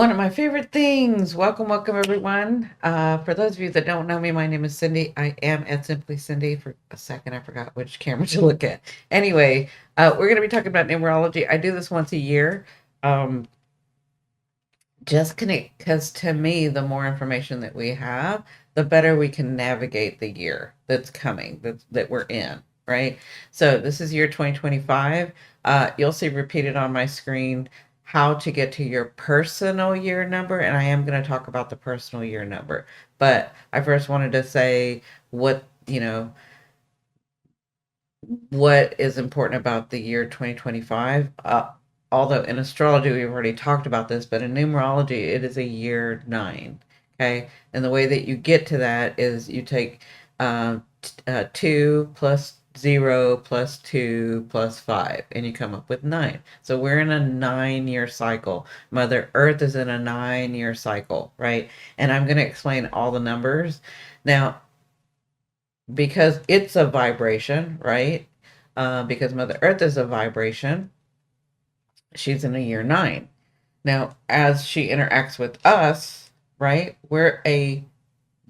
One of my favorite things. Welcome, welcome, everyone. For those of you that don't know me, my name is Cindy. I am at Simply Cindy. For a second, I forgot which camera to look at. Anyway, we're going to be talking about numerology. I do this once a year. Um, just connect because to me, the more information that we have, the better we can navigate the year that's coming, that we're in, right? So this is year 2025. You'll see repeated on my screen how to get to your personal year number, and I am going to talk about the personal year number. But I first wanted to say what, what is important about the year 2025. Although in astrology, we've already talked about this, but in numerology, it is a year nine. Okay. And the way that you get to that is you take 2 plus 0 plus 2 plus 5, and you come up with 9. So we're in a 9-year cycle. Mother Earth is in a 9-year cycle, right? And I'm going to explain all the numbers. Now, because it's a vibration, right? Because Mother Earth is a vibration, she's in a year nine. Now, as she interacts with us, right, we're a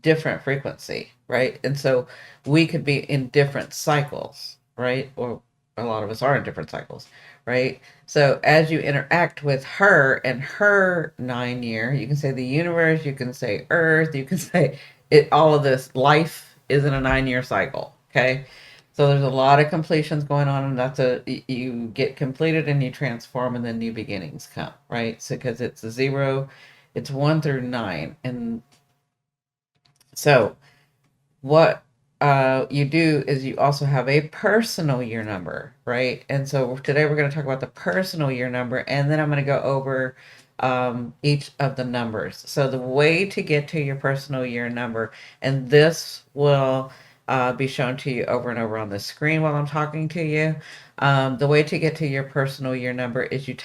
different frequency, right? And so we could be in different cycles, right? Or a lot of us are in different cycles, right? So as you interact with her and her 9 year, you can say the universe, you can say Earth, you can say it, all of this life is in a 9-year cycle, okay? So there's a lot of completions going on, and that's you get completed and you transform, and then new beginnings come, right? So because it's a zero, it's 1 through 9, and so what you do is you also have a personal year number, right? And so today we're going to talk about the personal year number, and then I'm going to go over each of the numbers. So the way to get to your personal year number, and this will be shown to you over and over on the screen while I'm talking to you. The way to get to your personal year number is you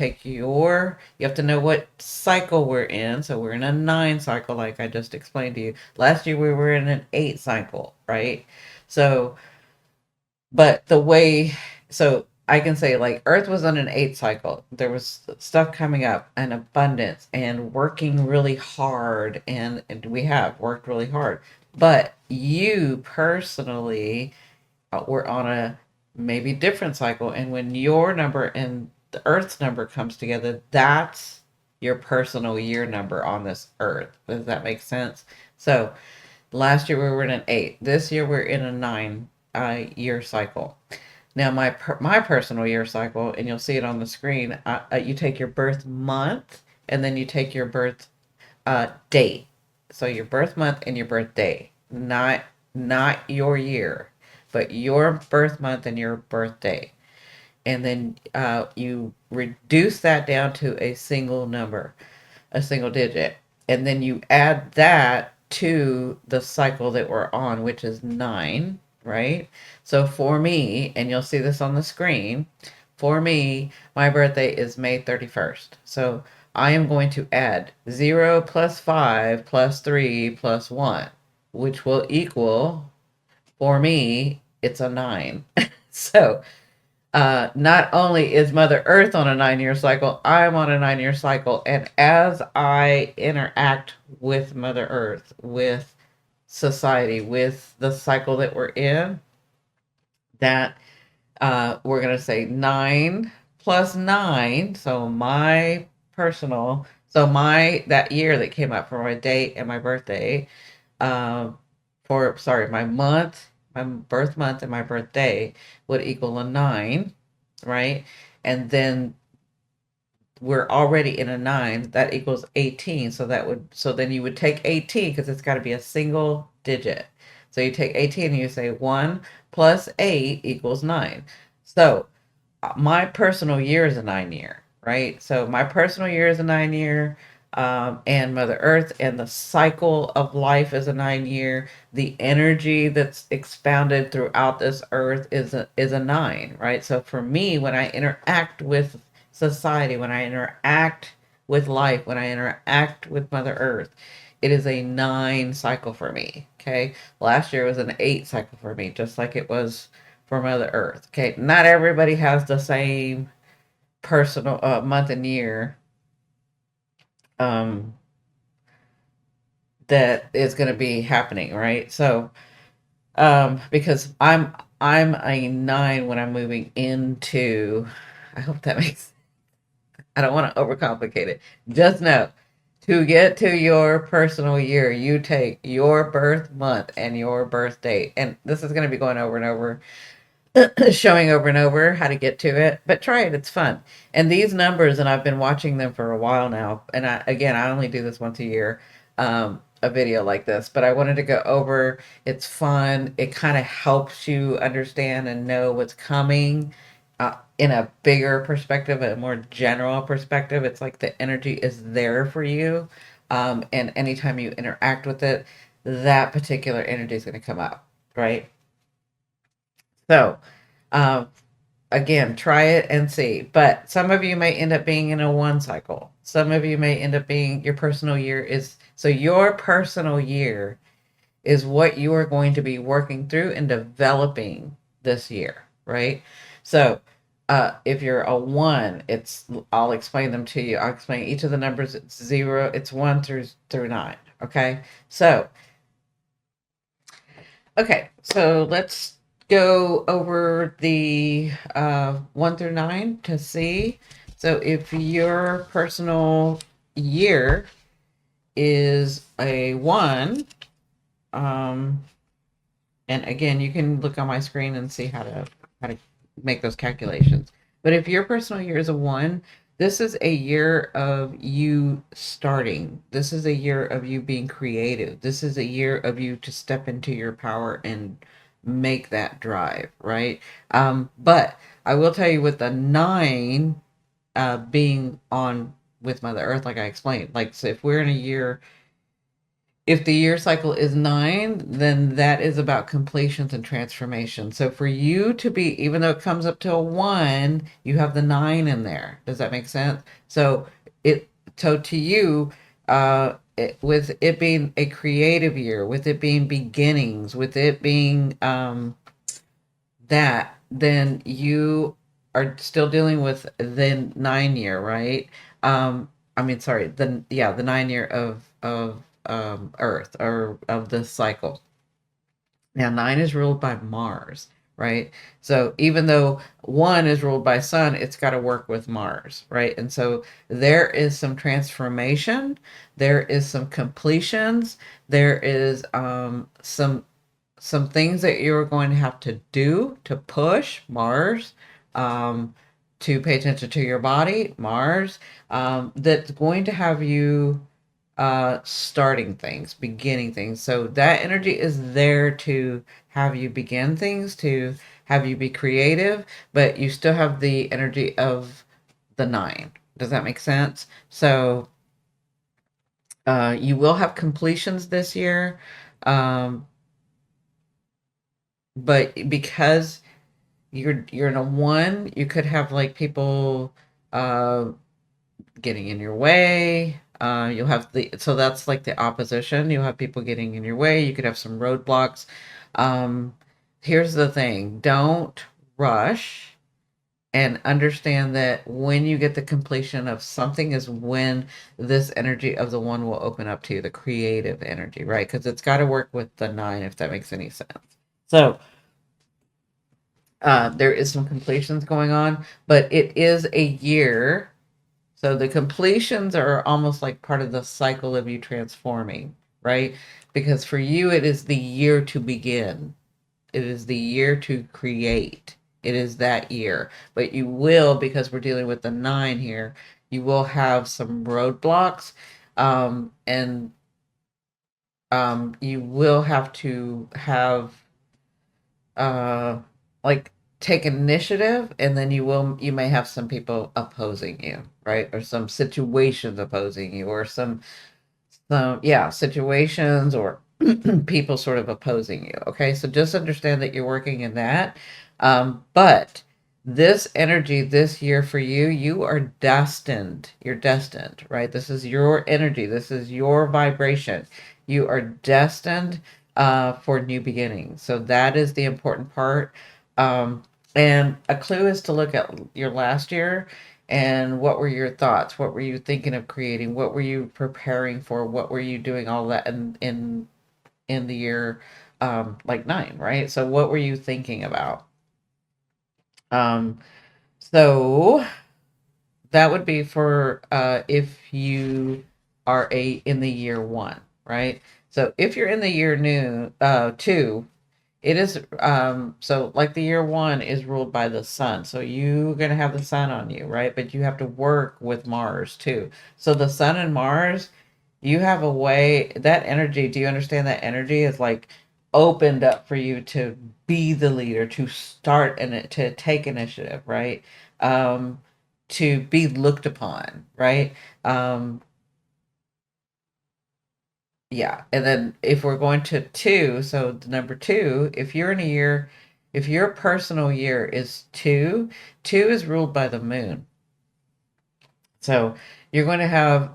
have to know what cycle we're in. So we're in a 9 cycle, like I just explained to you. Last year we were in an 8 cycle, right? So, but the way, so I can say like Earth was on an 8 cycle. There was stuff coming up and abundance and working really hard. And we have worked really hard. But you personally were on a maybe different cycle. And when your number and the Earth's number comes together, that's your personal year number on this Earth. Does that make sense? So last year we were in an 8. This year we're in a 9 year cycle. Now my personal year cycle, and you'll see it on the screen. You take your birth month, and then you take your birth date. So your birth month and your birth day, not your year, but your birth month and your birthday. And then you reduce that down to a single number, a single digit. And then you add that to the cycle that we're on, which is 9, right? So for me, and you'll see this on the screen, for me, my birthday is May 31st. So I am going to add 0 plus 5 plus 3 plus 1, which will equal, for me, it's a 9. So not only is Mother Earth on a 9-year cycle, I'm on a 9-year cycle. And as I interact with Mother Earth, with society, with the cycle that we're in, that we're going to say 9 plus 9. So my personal, so my, that year that came up for my date and my birthday, uh, my month, my birth month and my birthday would equal a 9, right? And then we're already in a 9, that equals 18. So then you would take 18 because it's got to be a single digit. So you take 18 and you say 1 plus 8 equals 9. So my personal year is a 9 year, right? So my personal year is a 9 year, and Mother Earth and the cycle of life is a 9 year. The energy that's expounded throughout this earth is a 9, right? So for me, when I interact with society, when I interact with life, when I interact with Mother Earth, it is a 9 cycle for me. Okay. Last year was an 8 cycle for me, just like it was for Mother Earth. Okay. Not everybody has the same personal month and year um, that is going to be happening, right? So, because I'm a nine when I'm moving into. I hope that makes. I don't want to overcomplicate it. Just know, to get to your personal year, you take your birth month and your birth date, and this is going to be going over and over, showing over and over how to get to it. But try it; it's fun. And these numbers, and I've been watching them for a while now. And I only do this once a year, a video like this. But I wanted to go over. It's fun. It kind of helps you understand and know what's coming. In a bigger perspective, a more general perspective, it's like the energy is there for you. And anytime you interact with it, that particular energy is going to come up, right? So, um, again, try it and see. But some of you may end up being in a one cycle. Some of you may end up being your personal year is so your personal year is what you are going to be working through and developing this year, right? So, if you're a one, it's I'll explain them to you. I'll explain each of the numbers. It's zero, it's one through nine. Okay, so okay, so let's go over the one through nine to see. So if your personal year is a one, um, and again, you can look on my screen and see how to make those calculations. But if your personal year is a one, this is a year of you starting. This is a year of you being creative. This is a year of you to step into your power and make that drive, right? But I will tell you with the nine being on with Mother Earth, like I explained, like so if we're in a year if the year cycle is nine, then that is about completions and transformation. So for you to be, even though it comes up to a one, you have the nine in there. Does that make sense? It, so to you, with it being a creative year, with it being beginnings, with it being that, then you are still dealing with the 9 year, right? I mean, sorry, the 9 year of Earth or of the cycle. Now, nine is ruled by Mars, right? So even though one is ruled by Sun, it's got to work with Mars, right? And so there is some transformation, there is some completions, there is some things that you're going to have to do to push Mars, um, to pay attention to your body, Mars, that's going to have you starting things, beginning things. So that energy is there to have you begin things, to have you be creative, but you still have the energy of the nine. Does that make sense? So you will have completions this year. Um, but because you're in a one, you could have like people uh getting in your way. You'll have the so that's like the opposition. You'll have people getting in your way. You could have some roadblocks. Um, Here's the thing: don't rush, and understand that when you get the completion of something is when this energy of the one will open up to you, the creative energy, right? Because it's got to work with the nine, if that makes any sense. So there is some completions going on, but it is a year. So the completions are almost like part of the cycle of you transforming, right? Because for you, it is the year to begin. It is the year to create. It is that year. But you will, because we're dealing with the nine here, you will have some roadblocks. And you will have to have uh like take initiative, and then you may have some people opposing you, right? Or some situations opposing you, or some yeah, situations or people sort of opposing you. Okay, so just understand that you're working in that. But this energy this year for you, you are destined. You're destined, right? This is your energy. This is your vibration. You are destined for new beginnings. So that is the important part. And a clue is to look at your last year. And what were your thoughts? What were you thinking of creating? What were you preparing for? What were you doing all that in the year like 9, right? So what were you thinking about? Um so that would be for if you are a in the year 1, right? So if you're in the year 2, it is so like the year 1 is ruled by the sun. So you're going to have the sun on you, right? But you have to work with Mars too. So the sun and Mars, you have a way that energy, do you understand that energy is like opened up for you to be the leader, to start and to take initiative, right? Um to be looked upon, right? Um yeah, and then if we're going to 2, so the number 2, if you're in a year, if your personal year is 2, 2 is ruled by the moon. So you're going to have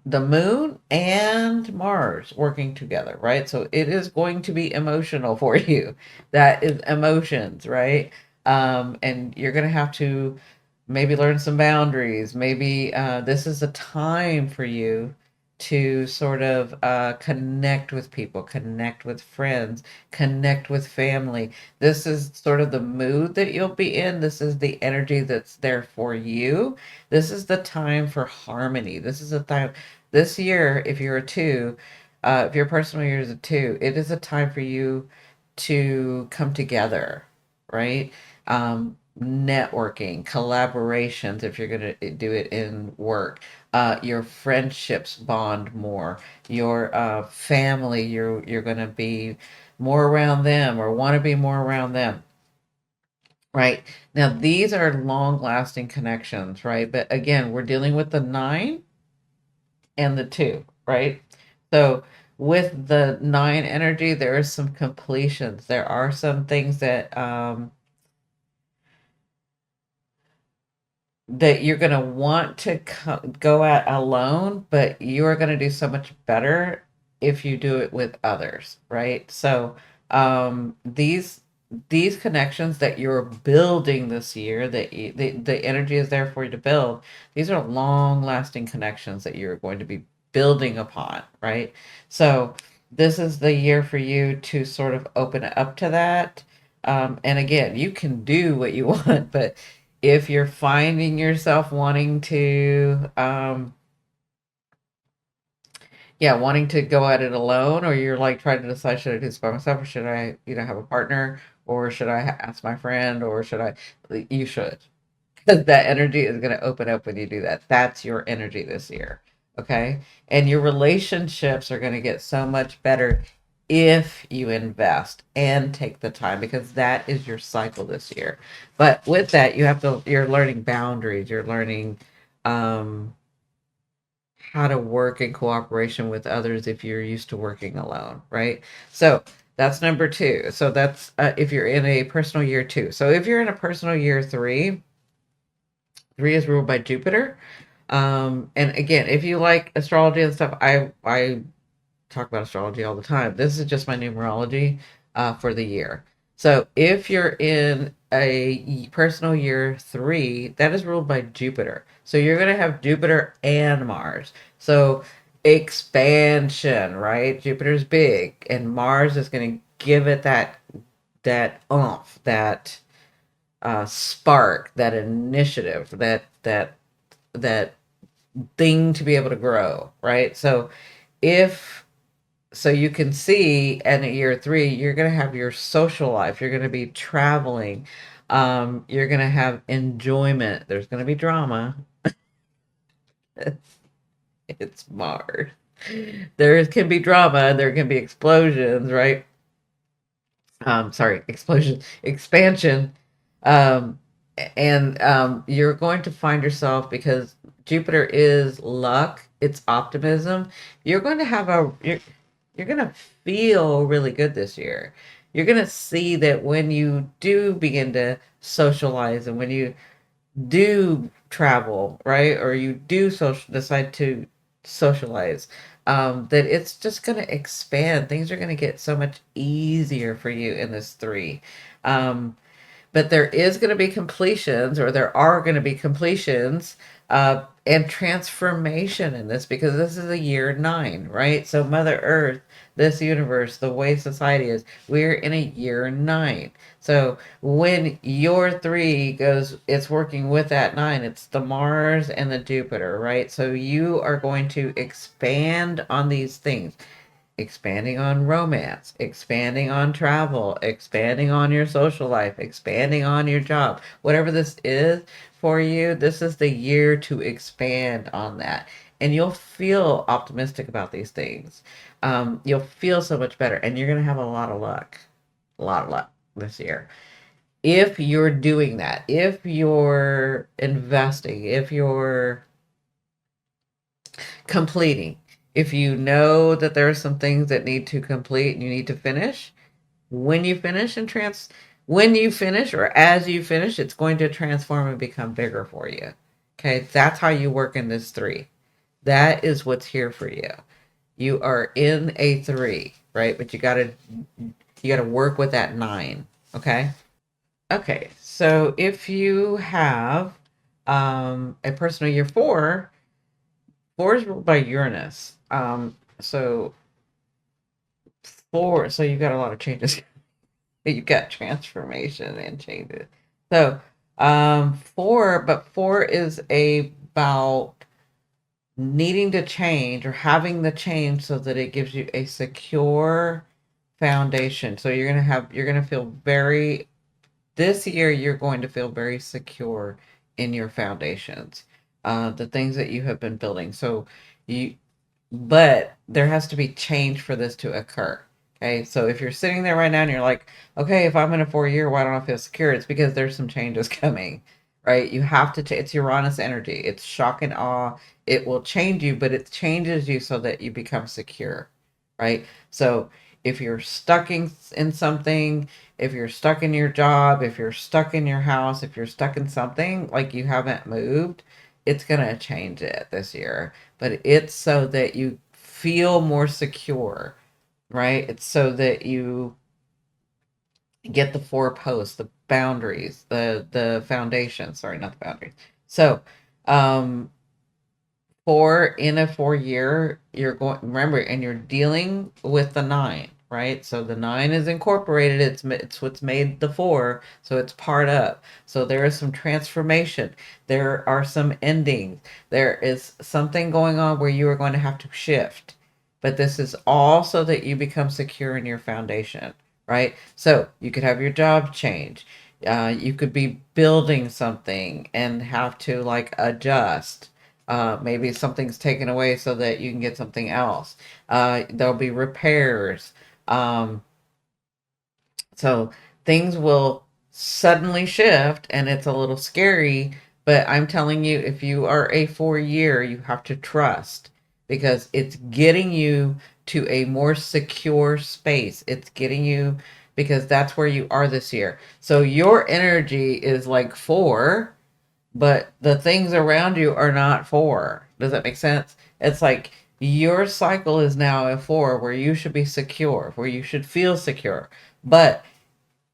the moon and Mars working together, right? So it is going to be emotional for you. That is emotions, right? And you're going to have to maybe learn some boundaries. Maybe this is a time for you to sort of connect with people, connect with friends, connect with family. This is sort of the mood that you'll be in. This is the energy that's there for you. This is the time for harmony. This is a time, this year, if you're a 2, if your personal year is a 2, it is a time for you to come together, right? Networking, collaborations, if you're going to do it in work, your friendships bond more, your family, you're going to be more around them or want to be more around them. Right. Now, these are long lasting connections, right? But again, we're dealing with the 9 and the 2, right? So, with the 9 energy, there is some completions. There are some things that you're going to want to go at alone, but you are going to do so much better if you do it with others, right? So these connections that you're building this year, that the energy is there for you to build, these are long lasting connections that you're going to be building upon, right? So this is the year for you to sort of open up to that. And again, you can do what you want, but if you're finding yourself wanting to yeah, wanting to go at it alone, or you're like trying to decide, should I do this by myself, or should I, have a partner, or should I ask my friend, or should I, you should, because that energy is going to open up when you do that. That's your energy this year. Okay. And your relationships are going to get so much better if you invest and take the time, because that is your cycle this year. But with that, you're learning boundaries, you're learning um, how to work in cooperation with others if you're used to working alone, right? So that's number 2. So that's if you're in a personal year 2. So if you're in a personal year 3, 3 is ruled by Jupiter. And again, if you like astrology and stuff, I talk about astrology all the time. This is just my numerology for the year. So if you're in a personal year 3, that is ruled by Jupiter. So you're going to have Jupiter and Mars. So expansion, right? Jupiter's big, and Mars is going to give it that oomph, that spark, that initiative, that thing to be able to grow, right? So if so you can see in year 3, you're going to have your social life, you're going to be traveling, you're going to have enjoyment, there's going to be drama. It's Mars. There can be drama, there can be explosions, right? Sorry, explosion, expansion. And you're going to find yourself, because Jupiter is luck, it's optimism. You're going to have you're going to feel really good this year. You're going to see that when you do begin to socialize, and when you do travel, right? Or you do decide to socialize, that it's just going to expand. Things are going to get so much easier for you in this 3. Um, But there is going to be completions, or there are going to be completions and transformation in this, because this is a year nine, right? So Mother Earth, this universe, the way society is, we're in a year nine. So when your three goes, it's working with that nine, it's the Mars and the Jupiter, right? So you are going to expand on these things, expanding on romance, expanding on travel, expanding on your social life, expanding on your job. Whatever this is for you, this is the year to expand on that. And you'll feel optimistic about these things. You'll feel so much better, and you're going to have a lot of luck. A lot of luck this year. If you're doing that, if you're investing, if you're completing, if you know that there are some things that need to complete and you need to finish, when you finish and when you finish, or as you finish, it's going to transform and become bigger for you. Okay, that's how you work in this three. That is what's here for you. You are in a three, right? But you gotta work with that nine. Okay. Okay. So if you have a personal year four, four is ruled by Uranus. So four, so you've got a lot of changes. You've got transformation and changes. So, four is about needing to change, or having the change so that it gives you a secure foundation. So you're gonna feel very, this year you're going to feel very secure in your foundations, the things that you have been building. So you, but there has to be change for this to occur. Okay, so if you're sitting there right now and you're like, okay, if I'm in a 4 year, why don't I feel secure? It's because there's some changes coming, right? You have to, it's Uranus energy. It's shock and awe. It will change you, but it changes you so that you become secure, right? So if you're stuck in something, if you're stuck in your job, if you're stuck in your house, if you're stuck in something like you haven't moved, it's going to change it this year. But it's so that you feel more secure, right? It's so that you get the four posts, the boundaries, the foundation. Sorry, not the boundaries. So, um, four in a 4 year, you're going, remember, and you're dealing with the nine, right? So the nine is incorporated. It's what's made the four, so it's part of. So there is some transformation. There are some endings. There is something going on where you are going to have to shift. But this is all so that you become secure in your foundation, right? So you could have your job change. You could be building something and have to like adjust. Maybe something's taken away so that you can get something else. There'll be repairs. Um, so things will suddenly shift, and it's a little scary. But I'm telling you, if you are a 4 year, you have to trust, because it's getting you to a more secure space. It's getting you, because that's where you are this year. So your energy is like four, but the things around you are not four. Does that make sense? It's like your cycle is now a four, where you should be secure, where you should feel secure. But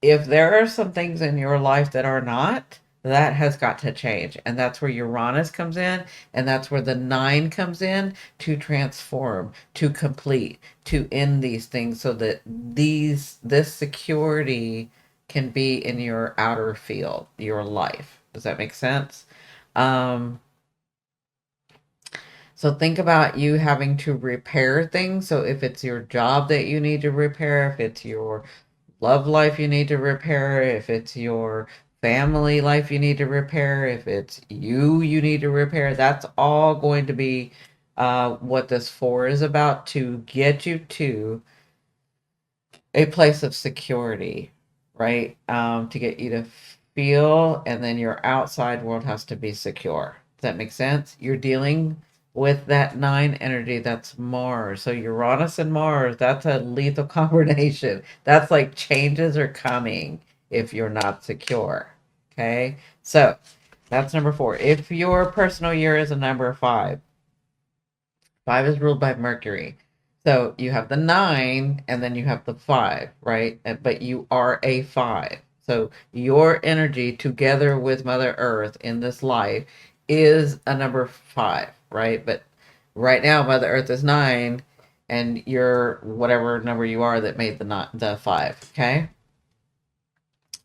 if there are some things in your life that are not, that has got to change. And that's where Uranus comes in. And that's where the nine comes in, to transform, to complete, to end these things, so that this security can be in your outer field, your life. Does that make sense? Um, so think about you having to repair things. So if it's your job that you need to repair, if it's your love life you need to repair, if it's your family life you need to repair, if it's you need to repair, that's all going to be what this four is about, to get you to a place of security, right? To get you to feel, and then your outside world has to be secure. Does that make sense? You're dealing with that nine energy, that's Mars. So Uranus and Mars, that's a lethal combination. That's like changes are coming if you're not secure. Okay? So that's number four. If your personal year is a number five, five is ruled by Mercury. So you have the nine and then you have the five, right? But you are a five. So your energy together with Mother Earth in this life is a number five, right? But right now, Mother Earth is nine, and you're whatever number you are that made the five. Okay.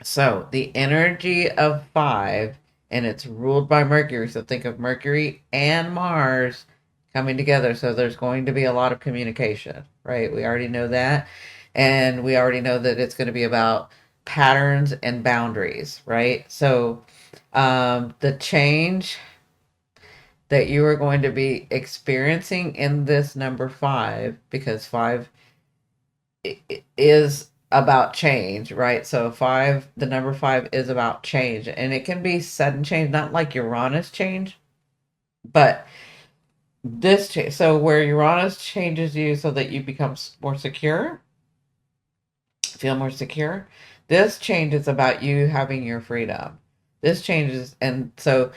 So the energy of five, and it's ruled by Mercury. So think of Mercury and Mars coming together. So there's going to be a lot of communication, right? We already know that. And we already know that it's going to be about patterns and boundaries, right? So the change that you are going to be experiencing in this number five, because five is about change, right? So five, the number five is about change, and it can be sudden change, not like Uranus change, but this change. So where Uranus changes you so that you become more secure, feel more secure. This change is about you having your freedom. This changes, and so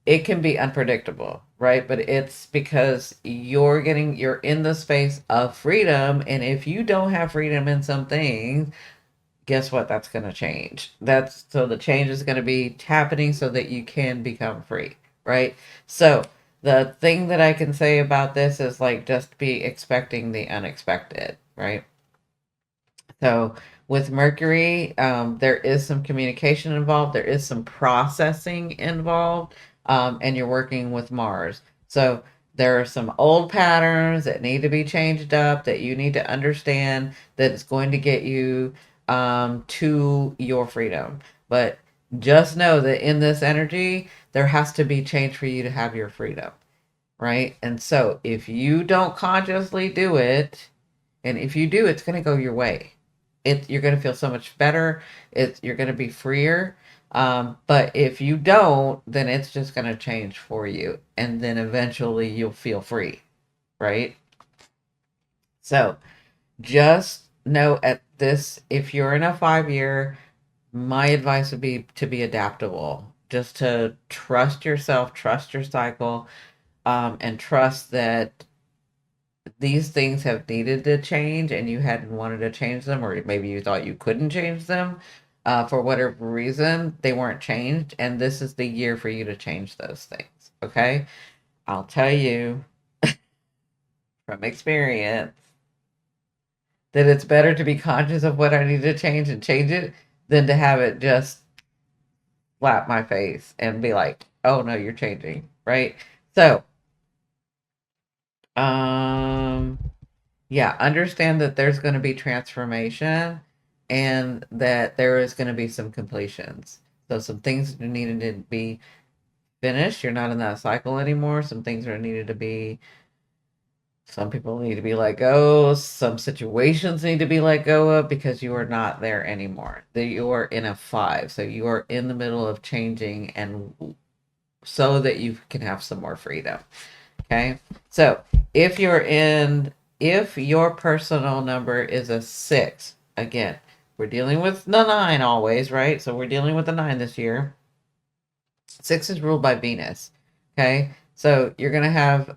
it can be unpredictable, right? But it's because you're in the space of freedom, and if you don't have freedom in some things, guess what? That's going to change. That's so the change is going to be happening so that you can become free, right? So the thing that I can say about this is like just be expecting the unexpected, right? So with Mercury, there is some communication involved, there is some processing involved, and you're working with Mars. So there are some old patterns that need to be changed up that you need to understand that it's going to get you to your freedom. But just know that in this energy, there has to be change for you to have your freedom, right? And so if you don't consciously do it, and if you do, it's going to go your way. You're going to feel so much better. You're going to be freer. But if you don't, then it's just going to change for you, and then eventually you'll feel free, right? So just know at this, if you're in a 5 year, my advice would be to be adaptable, just to trust yourself, trust your cycle, and trust that these things have needed to change and you hadn't wanted to change them, or maybe you thought you couldn't change them for whatever reason, they weren't changed. And this is the year for you to change those things. Okay. I'll tell you from experience that it's better to be conscious of what I need to change and change it than to have it just slap my face and be like, oh no, you're changing. Right. So, um, yeah, understand that there's going to be transformation and that there is going to be some completions. So some things needed to be finished. You're not in that cycle anymore. Some things are needed to be, some people need to be let go. Some situations need to be let go of because you are not there anymore. That you are in a five. So you are in the middle of changing and so that you can have some more freedom. Okay. So if you're in, if your personal number is a six, again, we're dealing with the nine always, right? So we're dealing with the nine this year. Six is ruled by Venus. Okay. So you're going to have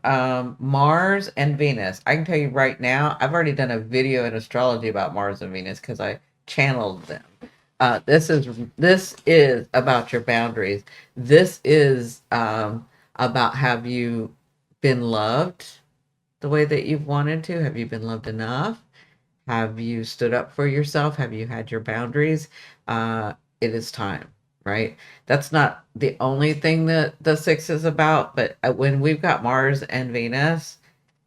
Mars and Venus. I can tell you right now, I've already done a video in astrology about Mars and Venus because I channeled them. This is about your boundaries. This is about, have you been loved the way that you've wanted to? Have you been loved enough? Have you stood up for yourself? Have you had your boundaries? It is time, right? That's not the only thing that the six is about, but when we've got Mars and Venus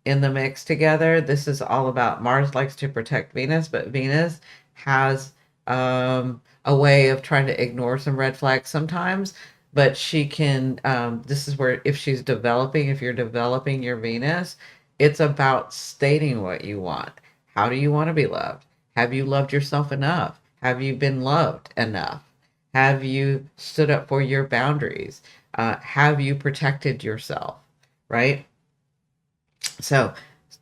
in the mix together, this is all about, Mars likes to protect Venus, but Venus has a way of trying to ignore some red flags sometimes. But she can, this is where, if she's developing, if you're developing your Venus, it's about stating what you want. How do you want to be loved? Have you loved yourself enough? Have you been loved enough? Have you stood up for your boundaries? Have you protected yourself? Right? So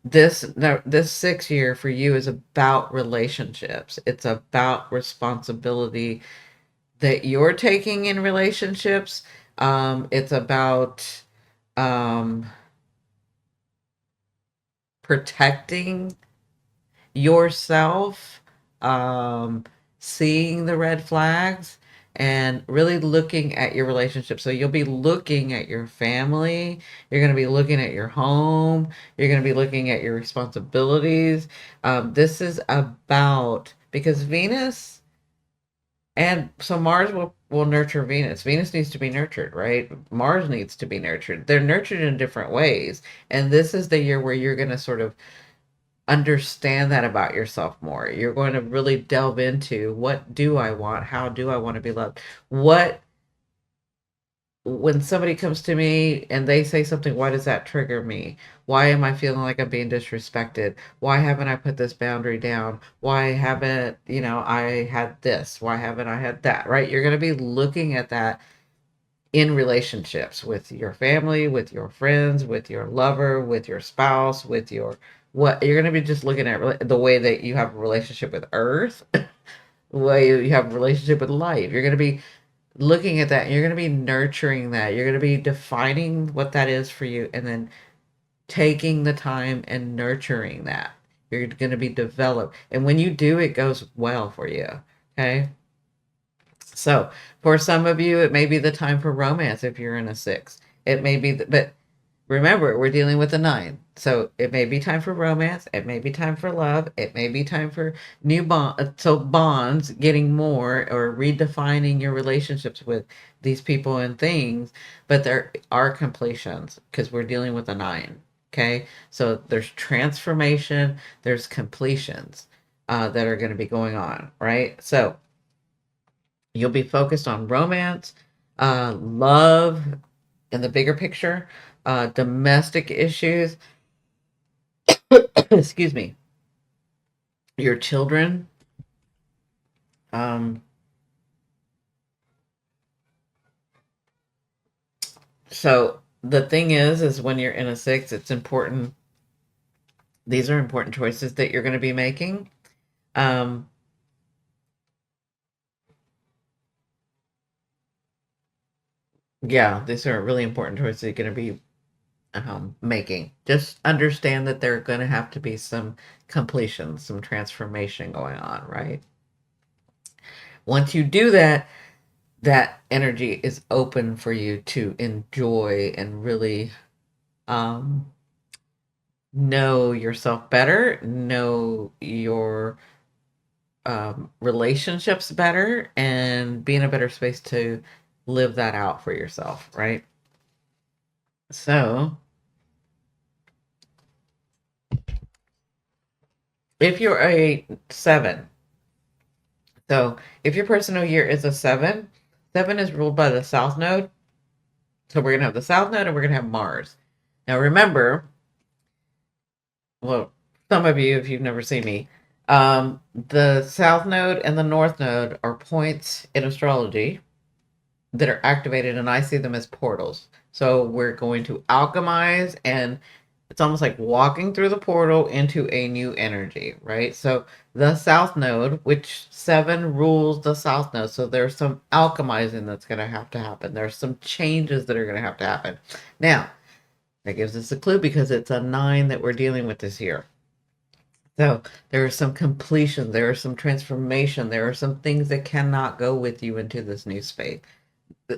this 6 year for you is about relationships. It's about responsibility that you're taking in relationships. It's about um, protecting yourself, um, seeing the red flags and really looking at your relationship. So you'll be looking at your family, you're going to be looking at your home, you're going to be looking at your responsibilities. This is about, because Venus, and so Mars will nurture Venus. Venus needs to be nurtured, right? Mars needs to be nurtured. They're nurtured in different ways. And this is the year where you're going to sort of understand that about yourself more. You're going to really delve into, what do I want? How do I want to be loved? What, when somebody comes to me and they say something, why does that trigger me? Why am I feeling like I'm being disrespected? Why haven't I put this boundary down? Why haven't, I had this? Why haven't I had that? Right? You're going to be looking at that in relationships with your family, with your friends, with your lover, with your spouse, with your, what you're going to be just looking at the way that you have a relationship with Earth, the way you have a relationship with life. You're going to be looking at that, and you're going to be nurturing that. You're going to be defining what that is for you, and then taking the time and nurturing that. You're going to be developed. And when you do, it goes well for you. Okay. So for some of you, it may be the time for romance if you're in a six. It may be, but remember, we're dealing with a nine. So it may be time for romance. It may be time for love. It may be time for new bond. So bonds, getting more or redefining your relationships with these people and things. But there are completions because we're dealing with a nine. Okay. So there's transformation, there's completions that are going to be going on. Right. So you'll be focused on romance, love in the bigger picture, domestic issues, excuse me, your children. Um, so the thing is when you're in a six, it's important. These are important choices that you're going to be making. Um, yeah, these are really important choices you're going to be making. Just understand that there are going to have to be some completion, some transformation going on, right? Once you do that, that energy is open for you to enjoy and really um, know yourself better, know your relationships better, and be in a better space to live that out for yourself, right? So, if you're a seven, so if your personal year is a seven, seven is ruled by the South Node. So, we're going to have the South Node and we're going to have Mars. Now, remember, well, some of you, if you've never seen me, the South Node and the North Node are points in astrology that are activated, and I see them as portals. So we're going to alchemize, and it's almost like walking through the portal into a new energy, right? So the South Node, which seven rules the South Node, so there's some alchemizing that's going to have to happen. There's some changes that are going to have to happen. Now, that gives us a clue because it's a nine that we're dealing with this year. So there is some completion, there is some transformation, there are some things that cannot go with you into this new space.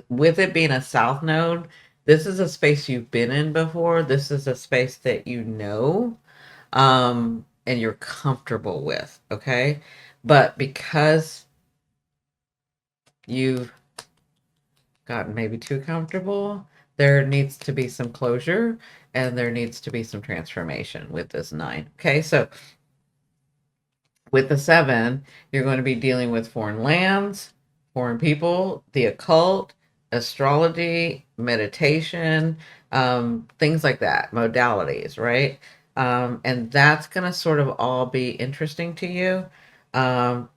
With it being a South Node, this is a space you've been in before. This is a space that you know, and you're comfortable with. Okay, but because you've gotten maybe too comfortable, there needs to be some closure and there needs to be some transformation with this nine. Okay, so with the seven, you're going to be dealing with foreign lands, foreign people, the occult, astrology, meditation, things like that, modalities, right? And that's going to sort of all be interesting to you.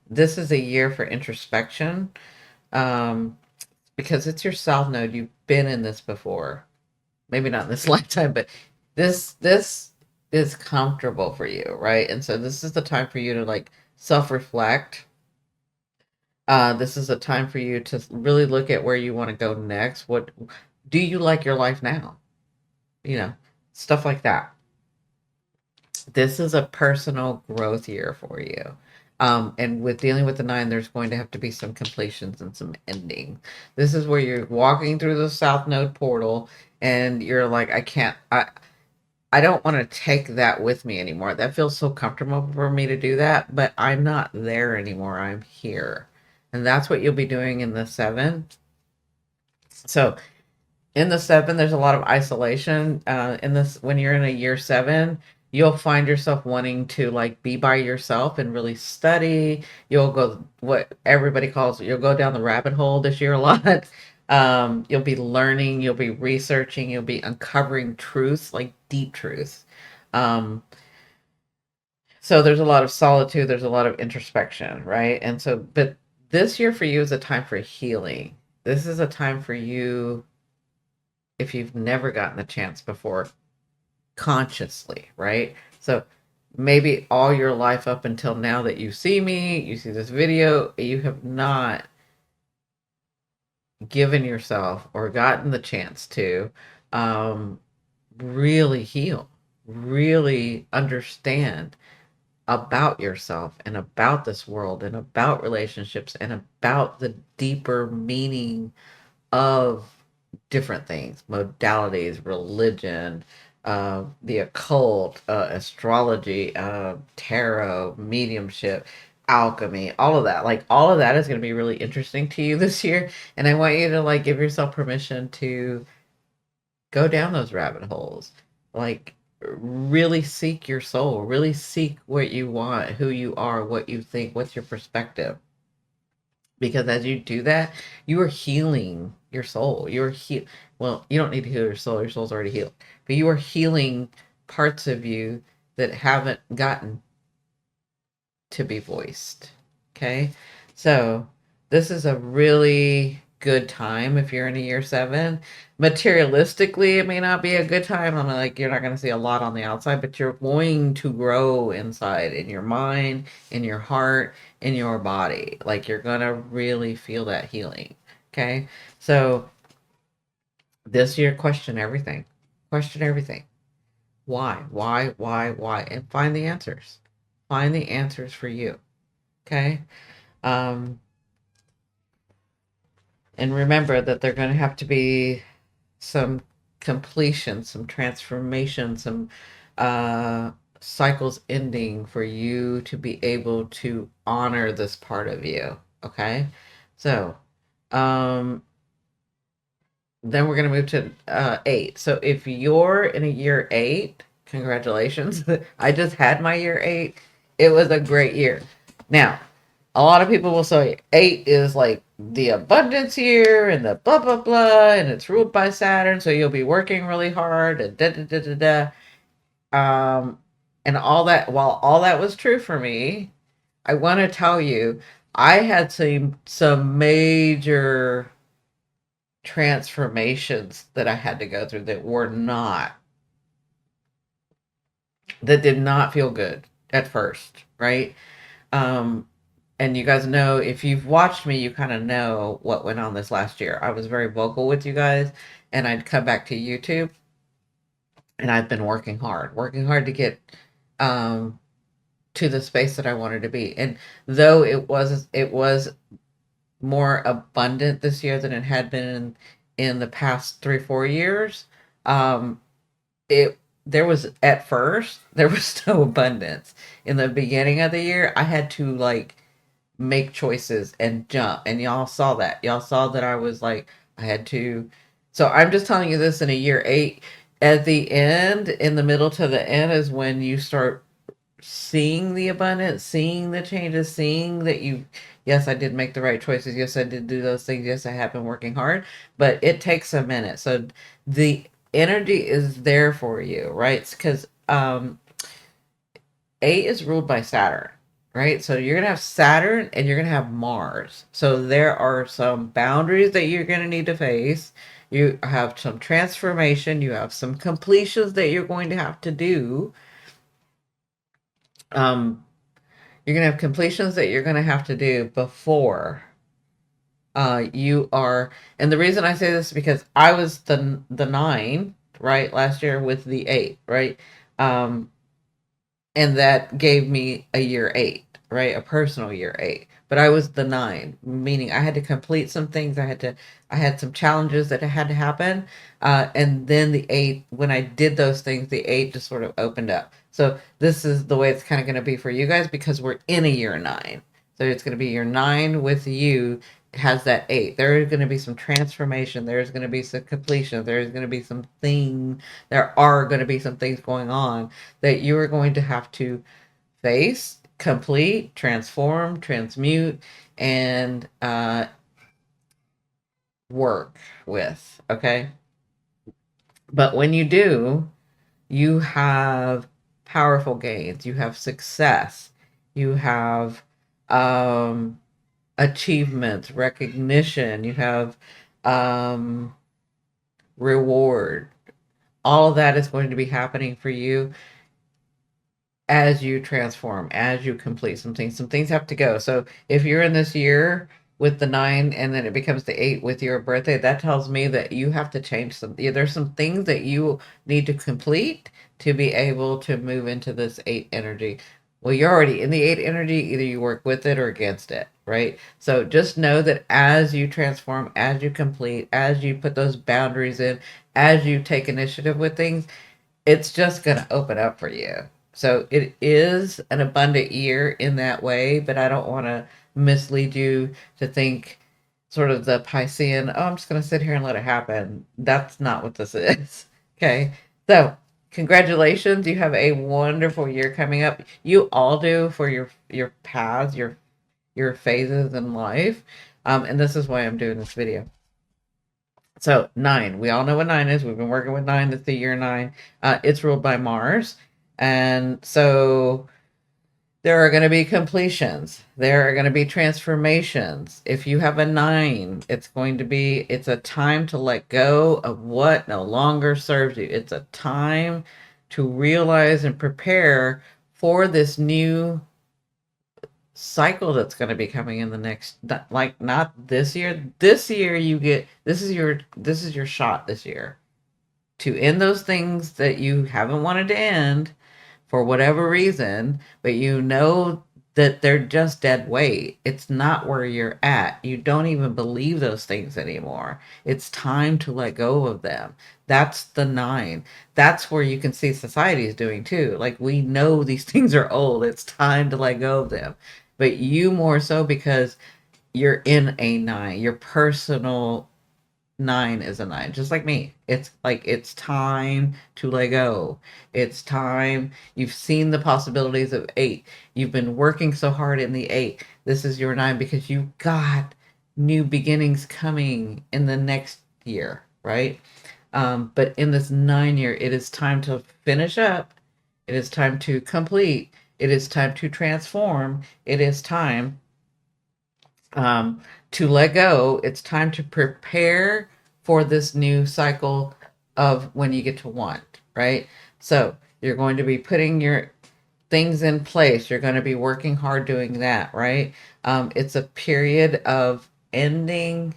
This is a year for introspection um, because it's your South Node. You've been in this before, maybe not in this lifetime, but this is comfortable for you, right? And so this is the time for you to like self-reflect. This is a time for you to really look at where you want to go next. What do you like your life now? You know, stuff like that. This is a personal growth year for you. And with dealing with the nine, there's going to have to be some completions and some ending. This is where you're walking through the South Node portal and you're like, I don't want to take that with me anymore. That feels so comfortable for me to do that, but I'm not there anymore. I'm here. And that's what you'll be doing in the seven. So in the seven, there's a lot of isolation. In this, when you're in a year seven, you'll find yourself wanting to like be by yourself and really study. You'll go what everybody calls you'll go down the rabbit hole this year a lot. You'll be learning, you'll be researching, you'll be uncovering truths, like deep truths. Um, so there's a lot of solitude, there's a lot of introspection, right? And so, but this year for you is a time for healing. This is a time for you if you've never gotten the chance before consciously, right? So maybe all your life up until now that you see me, you see this video, you have not given yourself or gotten the chance to um, really heal, really understand about yourself and about this world and about relationships and about the deeper meaning of different things, modalities, religion, the occult, astrology, tarot, mediumship, alchemy, all of that. Like all of that is going to be really interesting to you this year, and I want you to like give yourself permission to go down those rabbit holes. Like really seek your soul, really seek what you want, who you are, what you think, what's your perspective, because as you do that, you are healing your soul. Well, you don't need to heal your soul's already healed, but you are healing parts of you that haven't gotten to be voiced. Okay, so this is a really good time if you're in a year seven. Materialistically, it may not be a good time. I'm like, you're not going to see a lot on the outside, but you're going to grow inside in your mind, in your heart, in your body. Like you're going to really feel that healing. Okay, so this year, question everything. Question everything. Why? And find the answers. Find the answers for you. Okay. Um, and remember that they're going to have to be some completion, some transformation, some uh, cycles ending for you to be able to honor this part of you. Okay. So, um, then we're going to move to eight. So if you're in a year eight, congratulations. I just had my year eight. It was a great year. Now, a lot of people will say eight is like the abundance year and the blah, blah, blah, and it's ruled by Saturn. So you'll be working really hard and da, da, da, da, da. And all that, while all that was true for me, I want to tell you, I had some major transformations that I had to go through that did not feel good at first, right? Um, and you guys know, if you've watched me, you kind of know what went on this last year. I was very vocal with you guys, and I'd come back to YouTube, and I've been working hard to get um, to the space that I wanted to be. And though it was more abundant this year than it had been in the past 3 4 years. It there was at first there was no abundance in the beginning of the year. I had to like make choices and jump, and y'all saw that. Y'all saw that I was like I had to. So I'm just telling you this in a year eight. At the end, in the middle to the end, is when you start seeing the abundance, seeing the changes, seeing that yes, I did make the right choices. Yes, I did do those things. Yes, I have been working hard, but it takes a minute. So the energy is there for you, right? Because eight is ruled by Saturn, right? So you're going to have Saturn and you're going to have Mars. So there are some boundaries that you're going to need to face. You have some transformation. You have some completions that you're going to have to do. Um, you're going to have completions that you're going to have to do before you are. And the reason I say this is because I was the nine, right, last year with the eight, right? Um, and that gave me a year eight, right? A personal year 8. But I was the 9, meaning I had to complete some things. I had some challenges that had to happen. And then the 8, when I did those things, the 8 just sort of opened up. So this is the way it's kind of going to be for you guys because we're in a year 9. So it's going to be year 9 with you has that 8. There is going to be some transformation. There's going to be some completion. There's going to be some thing. There are going to be some things going on that you are going to have to face, complete, transform, transmute, and work with. Okay. But when you do, you have powerful gains, you have success, you have um, achievements, recognition, you have um, reward. All of that is going to be happening for you as you transform, as you complete some things. Some things have to go. So if you're in this year with the 9 and then it becomes the 8 with your birthday, that tells me that you have to change some. There's some things that you need to complete to be able to move into this 8 energy. Well, you're already in the 8 energy, either you work with it or against it, right? So just know that as you transform, as you complete, as you put those boundaries in, as you take initiative with things, it's just going to open up for you. So it is an abundant year in that way, but I don't want to mislead you to think sort of the Piscean, oh, I'm just going to sit here and let it happen. That's not what this is. Okay. So congratulations. You have a wonderful year coming up. You all do for your paths, your phases in life. And this is why I'm doing this video. So 9, we all know what 9 is. We've been working with 9. That's the year 9. It's ruled by Mars. And so there are going to be completions. There are going to be transformations. If you have a 9, it's a time to let go of what no longer serves you. It's a time to realize and prepare for this new cycle that's going to be coming in the next, like, not this year. This year you get, this is your shot this year to end those things that you haven't wanted to end for whatever reason, but you know that they're just dead weight. It's not where you're at. You don't even believe those things anymore. It's time to let go of them. That's the 9. That's where you can see society is doing too. Like, we know these things are old. It's time to let go of them. But you more so because you're in a 9. Your personal 9 is a 9, just like me. It's like it's time to let go. It's time. You've seen the possibilities of 8. You've been working so hard in the 8. This is your 9 because you got new beginnings coming in the next year, right? But in this 9 year, it is time to finish up. It is time to complete. It is time to transform. It is time to let go. It's time to prepare for this new cycle of when you get to 1, right? So you're going to be putting your things in place. You're going to be working hard doing that, right? It's a period of ending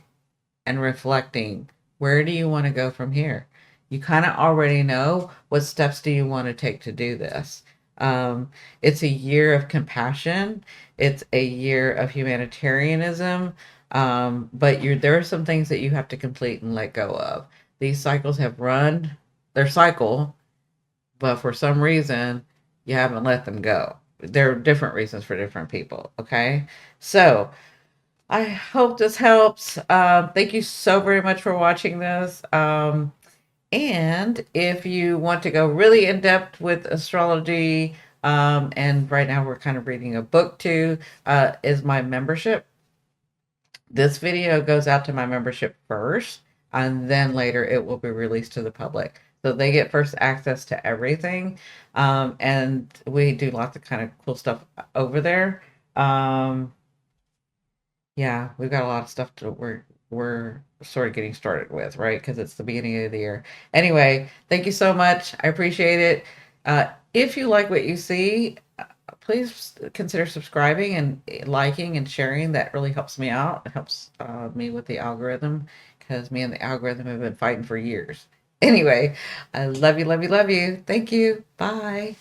and reflecting. Where do you want to go from here? You kind of already know what steps do you want to take to do this. It's a year of compassion. It's a year of humanitarianism. But there are some things that you have to complete and let go of. These cycles have run their cycle, but for some reason, you haven't let them go. There are different reasons for different people. Okay. So I hope this helps. Thank you so very much for watching this. And if you want to go really in depth with astrology, and right now we're kind of reading a book too, is my membership. This video goes out to my membership first, and then later it will be released to the public. So they get first access to everything. And we do lots of kind of cool stuff over there. Yeah, we've got a lot of stuff we're sort of getting started with, right? Because it's the beginning of the year. Anyway, thank you so much. I appreciate it. If you like what you see, please consider subscribing and liking and sharing. That really helps me out. It helps me with the algorithm because me and the algorithm have been fighting for years. Anyway, I love you, love you, love you. Thank you. Bye.